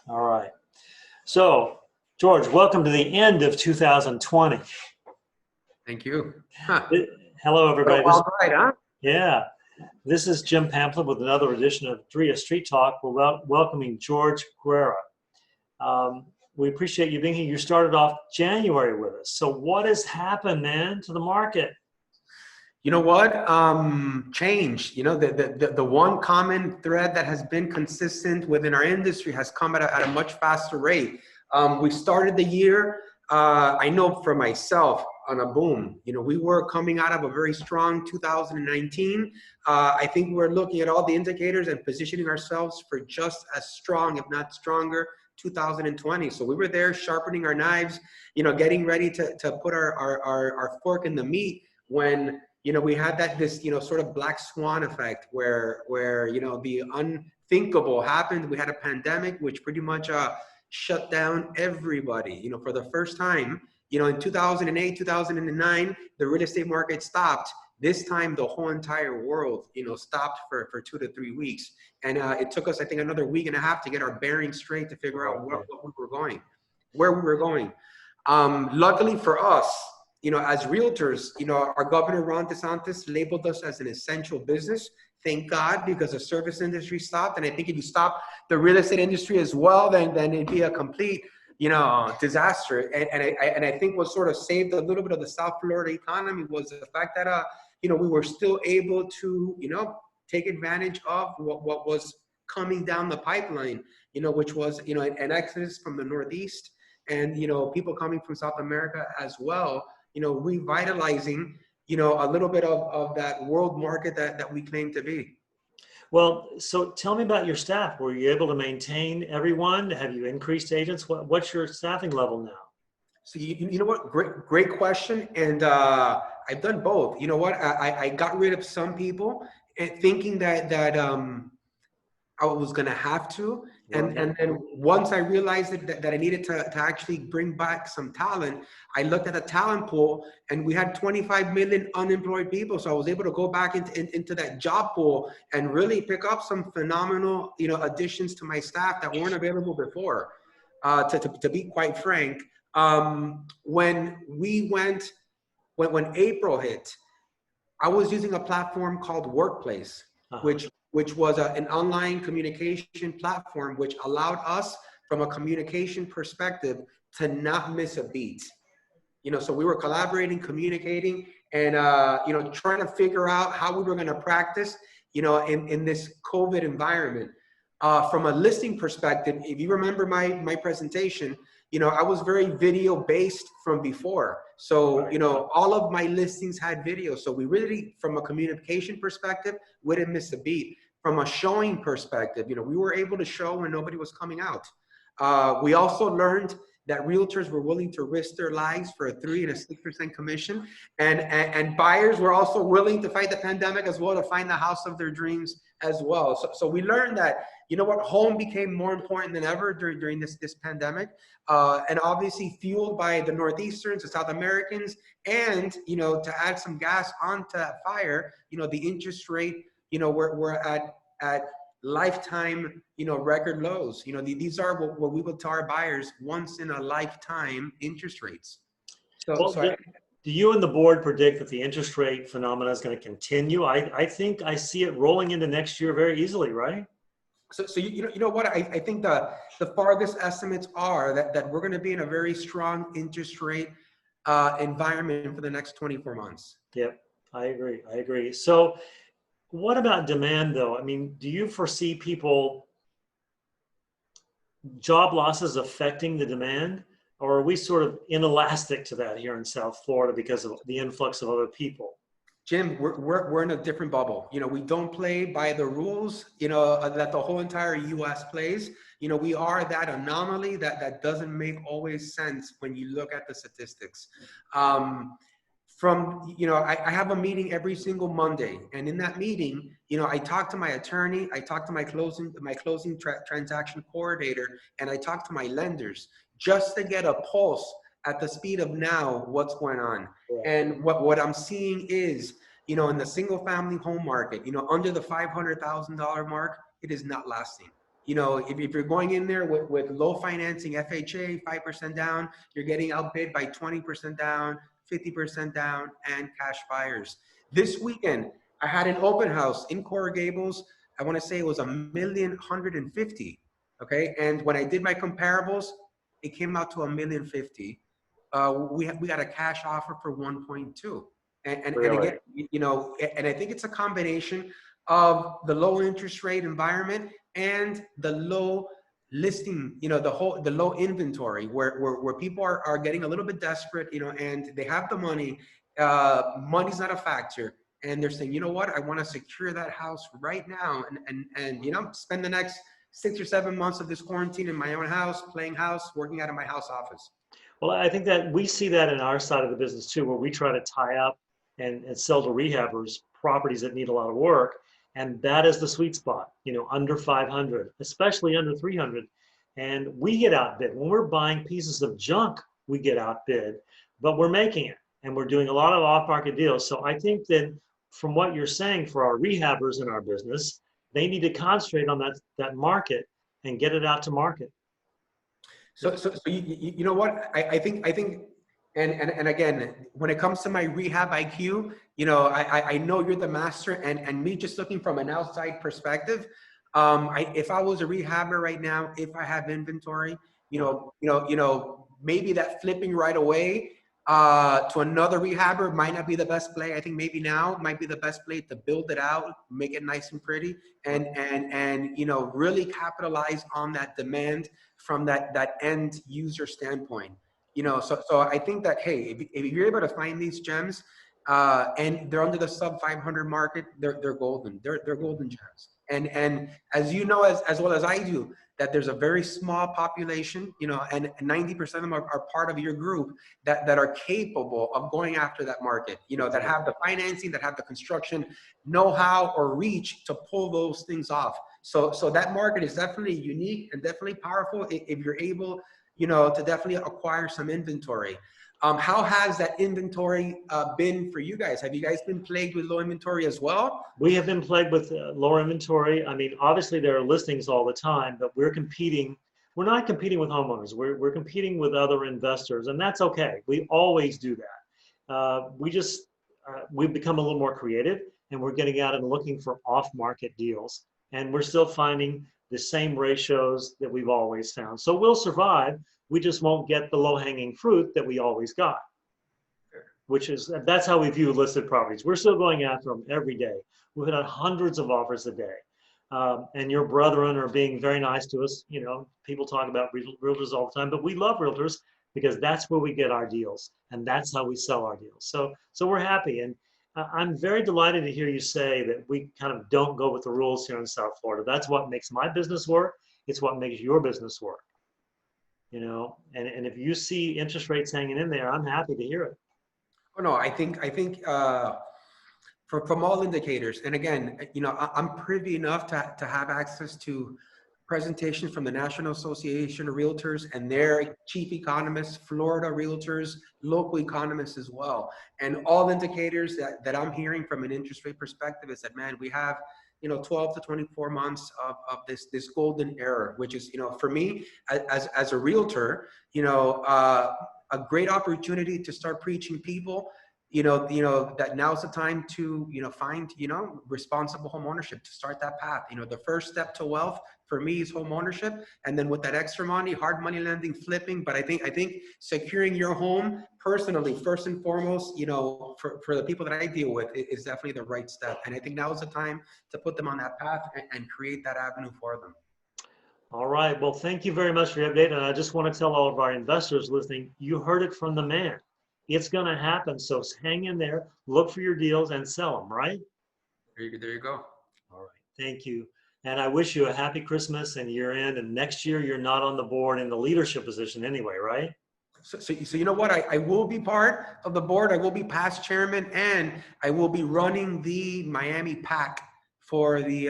All right. So, George, welcome to the end of 2020. Thank you. Huh. Hello, What a everybody. wild ride, huh? Yeah, this is Jim Pamphlet with another edition of Drea Street Talk. We're welcoming George Guerra. We appreciate you being here. You started off January with us. So, what has happened, man, to the market? You know what? Change. You know, the one common thread that has been consistent within our industry has come at a much faster rate. We started the year, I know for myself, on a boom. You know, we were coming out of a very strong 2019. I think we're looking at all the indicators and positioning ourselves for just as strong, if not stronger, 2020. So we were there sharpening our knives, you know, getting ready to put our fork in the meat when we had this sort of black swan effect where the unthinkable happened. We had a pandemic which pretty much shut down everybody. For the first time, in 2008, 2009, the real estate market stopped. This time, the whole entire world, stopped for 2 to 3 weeks. And it took us, I think, another week and a half to get our bearings straight to figure out where we were going. Luckily for us, as realtors, our governor, Ron DeSantis, labeled us as an essential business. Thank God, because the service industry stopped. And I think if you stop the real estate industry as well, then it'd be a complete, disaster. And I think what sort of saved a little bit of the South Florida economy was the fact that, we were still able to, take advantage of what was coming down the pipeline, which was, an exodus from the Northeast and, people coming from South America as well, revitalizing, a little bit of that world market that we claim to be. Well, so tell me about your staff. Were you able to maintain everyone? Have you increased agents? What's your staffing level now? So you know what? Great question. And I've done both. You know what? I got rid of some people and thinking that I was going to have to. And then once I realized that I needed to actually bring back some talent, I looked at the talent pool and we had 25 million unemployed people. So I was able to go back into that job pool and really pick up some phenomenal, additions to my staff that weren't available before. To be quite frank, when April hit, I was using a platform called Workplace, which was an online communication platform, which allowed us from a communication perspective to not miss a beat. So we were collaborating, communicating, and, trying to figure out how we were going to practice, in this COVID environment. From a listing perspective, if you remember my presentation, I was very video based from before. So, all of my listings had video. So we really, from a communication perspective, we didn't miss a beat. From a showing perspective, we were able to show when nobody was coming out. We also learned that realtors were willing to risk their lives for a 3 and a 6% commission. And buyers were also willing to fight the pandemic as well to find the house of their dreams as well. So we learned that, home became more important than ever during this pandemic. And obviously fueled by the Northeasterns, the South Americans, and, to add some gas onto that fire, the interest rate, we're at lifetime, record lows. These are what we would tell our buyers, once in a lifetime interest rates. Do you and the board predict that the interest rate phenomena is going to continue? I think I see it rolling into next year very easily, right? So you know what? I think the farthest estimates are that we're going to be in a very strong interest rate environment for the next 24 months. Yep, I agree. So what about demand, though? I mean, do you foresee job losses affecting the demand? Or are we sort of inelastic to that here in South Florida because of the influx of other people? Jim, we're in a different bubble. We don't play by the rules, that the whole entire U.S. plays. We are that anomaly that doesn't make always sense when you look at the statistics. I have a meeting every single Monday, and in that meeting, I talk to my attorney, I talk to my closing transaction coordinator, and I talk to my lenders just to get a pulse at the speed of now what's going on. Right. And what I'm seeing is, in the single family home market, under the $500,000 mark, it is not lasting. if you're going in there with low financing, FHA, 5% down, you're getting outbid by 20% down, 50% down, and cash buyers. This weekend, I had an open house in Coral Gables. I want to say it was 1,150,000. Okay. And when I did my comparables, it came out to 1,050,000. We got a cash offer for 1.2. And Really? again, and I think it's a combination of the low interest rate environment and the low listing, the low inventory where people are getting a little bit desperate, and they have the money. Money's not a factor. And they're saying, you know what, I want to secure that house right now and spend the next 6 or 7 months of this quarantine in my own house, playing house, working out of my house office. Well, I think that we see that in our side of the business too, where we try to tie up and sell to rehabbers properties that need a lot of work. And that is the sweet spot, under 500, especially under 300. And we get outbid. When we're buying pieces of junk, we get outbid, but we're making it and we're doing a lot of off-market deals. So I think that from what you're saying for our rehabbers in our business, they need to concentrate on that market and get it out to market. So you know what? I think, and again, when it comes to my rehab IQ, I know you're the master, and me just looking from an outside perspective, if I was a rehabber right now, if I have inventory, maybe that flipping right away to another rehabber might not be the best play. I think maybe now might be the best play to build it out, make it nice and pretty, and really capitalize on that demand from that end user standpoint. So I think that, hey, if you're able to find these gems, and they're under the sub 500 market, they're golden. They're golden gems. And as you know, as well as I do, that there's a very small population, and 90% of them are part of your group that are capable of going after that market, that have the financing, that have the construction know-how or reach to pull those things off. So that market is definitely unique and definitely powerful if you're able, to definitely acquire some inventory. How has that inventory been for you guys? Have you guys been plagued with low inventory as well? We have been plagued with lower inventory. I mean, obviously there are listings all the time, but we're competing. We're not competing with homeowners. We're competing with other investors, and that's okay. We always do that. We've become a little more creative, and we're getting out and looking for off-market deals, and we're still finding the same ratios that we've always found. So we'll survive. We just won't get the low-hanging fruit that we always got, that's how we view listed properties. We're still going after them every day. We've had hundreds of offers a day. And your brethren are being very nice to us. People talk about realtors all the time, but we love realtors because that's where we get our deals and that's how we sell our deals. So we're happy. And I'm very delighted to hear you say that we kind of don't go with the rules here in South Florida. That's what makes my business work. It's what makes your business work. And if you see interest rates hanging in there, I'm happy to hear it. Oh no, I think from all indicators, and again, I'm privy enough to have access to presentations from the National Association of Realtors and their chief economists, Florida realtors, local economists as well. And all indicators that I'm hearing from an interest rate perspective is that, man, we have 12 to 24 months of this golden era, which is, for me as a realtor, a great opportunity to start preaching people, that now's the time to, find, responsible home ownership, to start that path. The first step to wealth for me is home ownership. And then with that extra money, hard money lending, flipping. But I think securing your home personally, first and foremost, for the people that I deal with, is definitely the right step. And I think now is the time to put them on that path and create that avenue for them. All right. Well, thank you very much for your update. And I just want to tell all of our investors listening, you heard it from the man. It's going to happen. So hang in there, look for your deals and sell them, right? There you go. All right. Thank you. And I wish you a happy Christmas and year end. And next year, you're not on the board in the leadership position anyway, right? So you know what? I will be part of the board. I will be past chairman, and I will be running the Miami PAC for the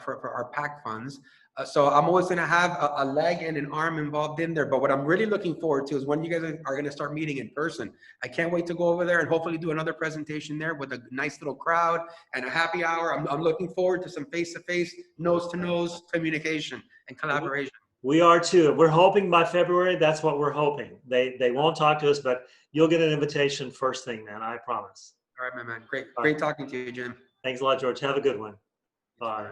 for our PAC funds. So I'm always going to have a leg and an arm involved in there. But what I'm really looking forward to is when you guys are going to start meeting in person. I can't wait to go over there and hopefully do another presentation there with a nice little crowd and a happy hour. I'm looking forward to some face-to-face, nose-to-nose communication and collaboration. We are too. We're hoping by February. That's what we're hoping. They won't talk to us, but you'll get an invitation first thing, man. I promise. All right, my man. Great talking to you, Jim. Thanks a lot, George. Have a good one. Bye.